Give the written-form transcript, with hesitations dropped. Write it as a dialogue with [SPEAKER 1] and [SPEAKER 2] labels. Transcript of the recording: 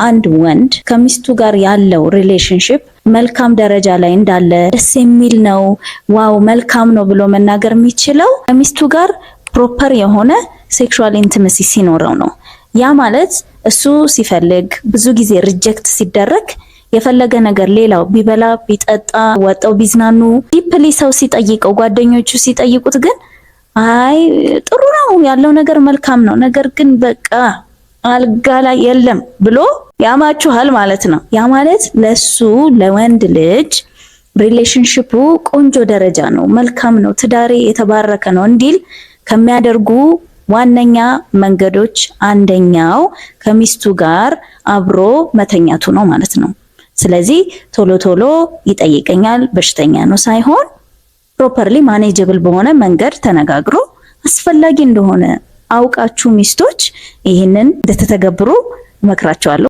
[SPEAKER 1] አንድ ወንድ ከሚስቱ ጋር ያለው ሪሌሽንሺፕ መልካም ደረጃ ላይ እንዳለ ደስ የሚል ነው፣ ዋው መልካም ነው ብሎ መናገር የሚችለው ከሚስቱ ጋር ፕሮፐር የሆነ ሴክሹዋል ኢንቲመሲ ሲኖረው ነው። ያ ማለት እሱ ሲፈልግ ብዙ ጊዜ ሪጀክት ሲደረግ የፈለገ ነገር ሌላው ቢበላ ቢጠጣ ወጣው ቢዝናኑ ዲፕሊ ሰው ሲጠይቀው ጓደኞቹ ሲጠይቁት ግን አይ ጥሩ ነው ያለው ነገር መልካም ነው፣ ነገር ግን በቃ አልጋ ላይ የለም ብሎ ያማችኋል ማለት ነው። ያ ማለት ለሱ ለወንድ ልጅ ሪሌሽንሺፑ ቆንጆ ደረጃ ነው፣ መልካም ነው፣ ትዳሬ የተባረከ ነው እንዲል ከሚያደርጉ ዋነኛ መንገዶች አንደኛው ከሚስቱ ጋር አብሮ መተኛቱ ነው ማለት ነው። ስለዚህ ቶሎ ቶሎ ይጠይቀኛል በሽተኛ ነው ሳይሆን ፕሮፐርሊ ማኔጀብል በሆነ መንገድ ተነጋግሮ አስፈላጊ እንደሆነ አውቃችሁ ሚስቶች ይህንን እንድትተገብሩ እመክራችኋለሁ።